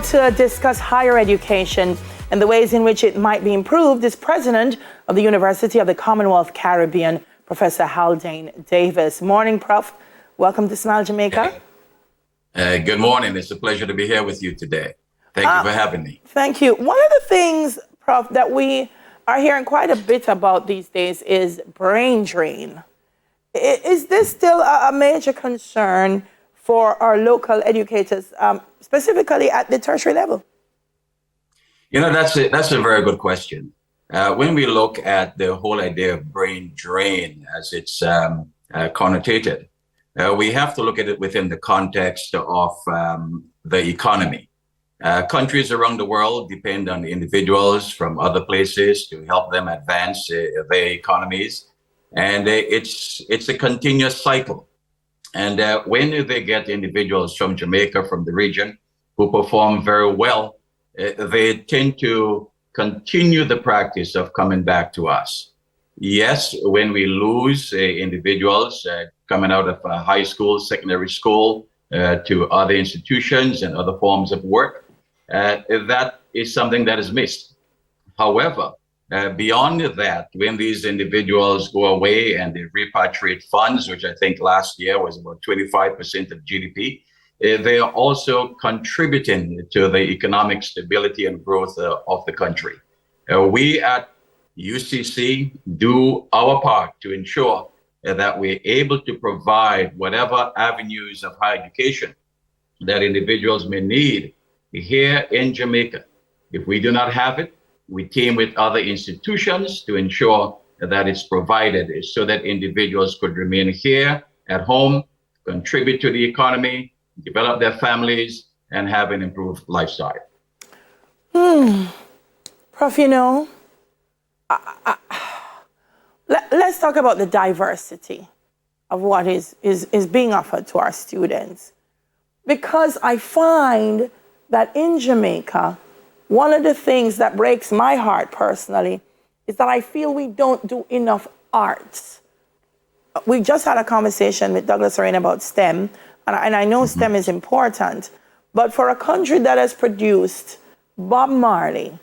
to discuss higher education and the ways in which it might be improved is President of the University of the Commonwealth Caribbean, Professor Haldane Davies. Morning, Prof. Welcome to Smile Jamaica. Good morning. It's a pleasure to be here with you today. Thank you for having me. Thank you. One of the things, Prof, that we are hearing quite a bit about these days is brain drain. Is this still a major concern for our local educators, specifically at the tertiary level? You know, that's a very good question. When we look at the whole idea of brain drain as it's connotated, we have to look at it within the context of the economy. Countries around the world depend on individuals from other places to help them advance their economies. And it's a continuous cycle. And when they get individuals from Jamaica, from the region, who perform very well, they tend to continue the practice of coming back to us. Yes, when we lose individuals coming out of high school, secondary school, to other institutions and other forms of work, that is something that is missed. However, beyond that, when these individuals go away and they repatriate funds, which I think last year was about 25% of GDP, they are also contributing to the economic stability and growth of the country. We at UCC do our part to ensure that we're able to provide whatever avenues of higher education that individuals may need here in Jamaica. If we do not have it, we team with other institutions to ensure that it's provided so that individuals could remain here at home, contribute to the economy, develop their families, and have an improved lifestyle. Prof, you know, let's talk about the diversity of what is being offered to our students. Because I find that in Jamaica, one of the things that breaks my heart personally is that I feel we don't do enough arts. We just had a conversation with Douglas Rain about STEM, and I know STEM is important, but for a country that has produced Bob Marley,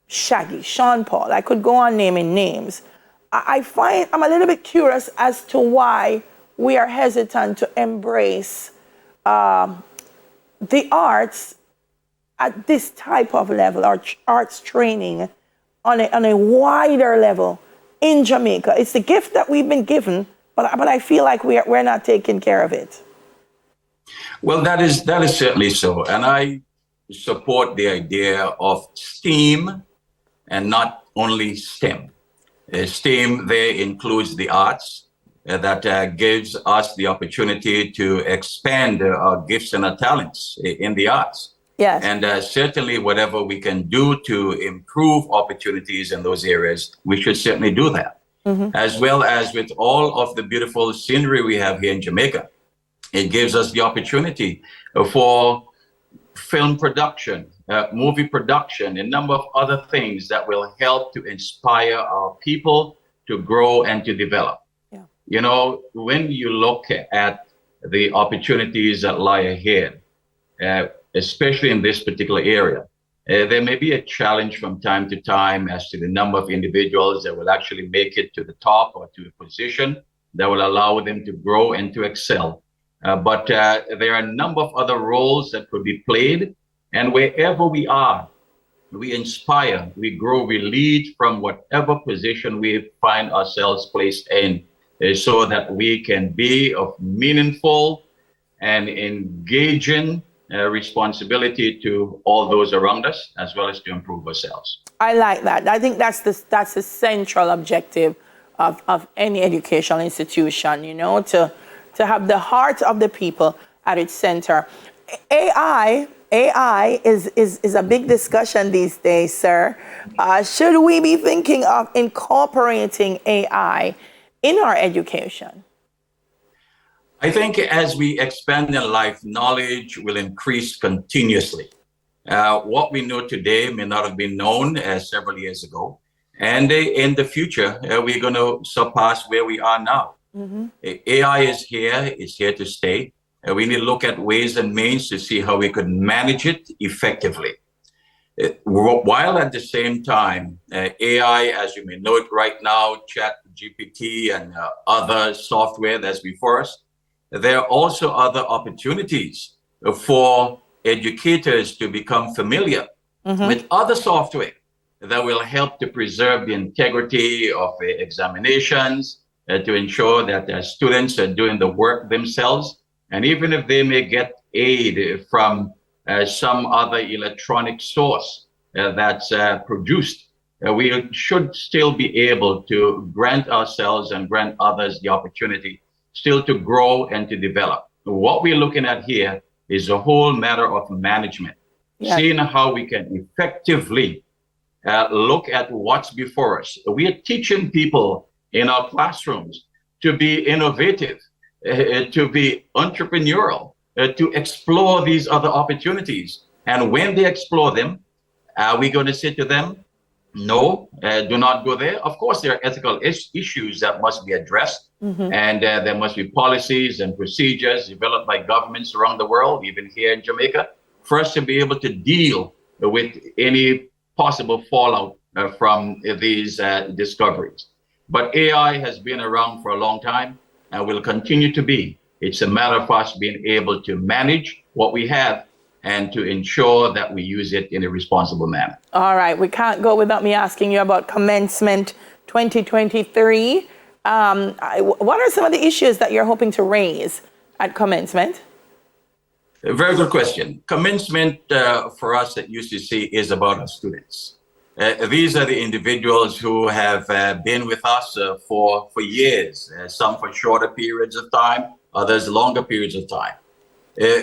Shaggy, Sean Paul, I could go on naming names, I'm a little bit curious as to why we are hesitant to embrace the arts at this type of level, or arts training on a wider level in Jamaica. It's the gift that we've been given, but I feel like we're not taking care of it. Well, that is certainly so. And I support the idea of STEAM and not only STEM. STEAM there includes the arts that gives us the opportunity to expand our gifts and our talents in the arts. Yes. And certainly whatever we can do to improve opportunities in those areas, we should certainly do that. As well as with all of the beautiful scenery we have here in Jamaica, it gives us the opportunity for film production, movie production, a number of other things that will help to inspire our people to grow and to develop. Yeah. You know, when you look at the opportunities that lie ahead, especially in this particular area, there may be a challenge from time to time as to the number of individuals that will actually make it to the top or to a position that will allow them to grow and to excel. But there are a number of other roles that could be played. And wherever we are, we inspire, we grow, we lead from whatever position we find ourselves placed in, so that we can be of meaningful and engaging responsibility to all those around us, as well as to improve ourselves. I like that. I think that's the central objective of any educational institution, you know, to have the heart of the people at its center. AI is a big discussion these days, sir. Should we be thinking of incorporating AI in our education? I think as we expand in life, knowledge will increase continuously. What we know today may not have been known several years ago. And in the future, we're going to surpass where we are now. AI is here to stay. We need to look at ways and means to see how we could manage it effectively. While at the same time, AI, as you may know it right now, Chat GPT and other software that's before us, there are also other opportunities for educators to become familiar with other software that will help to preserve the integrity of examinations, to ensure that their students are doing the work themselves. And even if they may get aid from some other electronic source that's produced, we should still be able to grant ourselves and grant others the opportunity still to grow and to develop. What we're looking at here is a whole matter of management, seeing how we can effectively look at what's before us. We are teaching people in our classrooms to be innovative, to be entrepreneurial, to explore these other opportunities. And when they explore them, are we going to say to them, no, do not go there? Of course, there are ethical issues that must be addressed. And there must be policies and procedures developed by governments around the world, even here in Jamaica, for us to be able to deal with any possible fallout from these discoveries. But AI has been around for a long time and will continue to be. It's a matter of us being able to manage what we have and to ensure that we use it in a responsible manner. All right, we can't go without me asking you about commencement 2023. What are some of the issues that you're hoping to raise at commencement? A very good question. Commencement for us at UCC is about our students. These are the individuals who have been with us for years, some for shorter periods of time, others longer periods of time.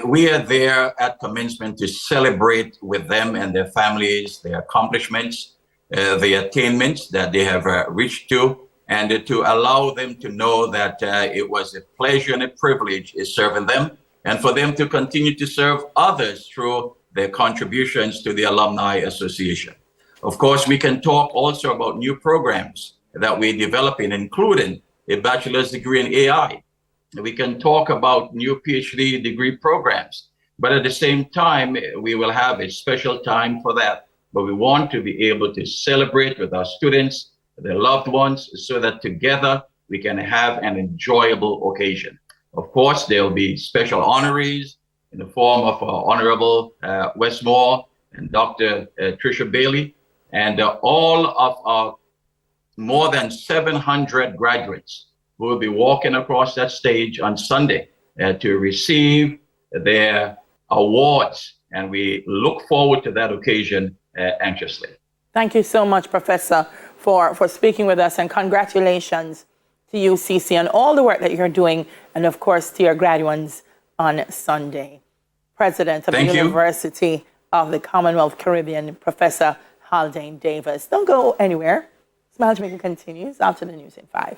We are there at commencement to celebrate with them and their families, their accomplishments, the attainments that they have reached to, and to allow them to know that it was a pleasure and a privilege serving them, and for them to continue to serve others through their contributions to the Alumni Association. Of course, we can talk also about new programs that we're developing, including a bachelor's degree in AI. We can talk about new PhD degree programs, but at the same time, we will have a special time for that. But we want to be able to celebrate with our students, their loved ones, so that together we can have an enjoyable occasion. Of course, there will be special honorees in the form of Honorable Westmore and Dr. Tricia Bailey, and all of our more than 700 graduates who will be walking across that stage on Sunday to receive their awards. And we look forward to that occasion anxiously. Thank you so much, Professor, for speaking with us, and congratulations to UCC on all the work that you're doing, and of course to your graduates on Sunday. President of the University of the Commonwealth Caribbean, Professor Haldane Davies. Don't go anywhere. Smile Jamaica continues after the news in 5.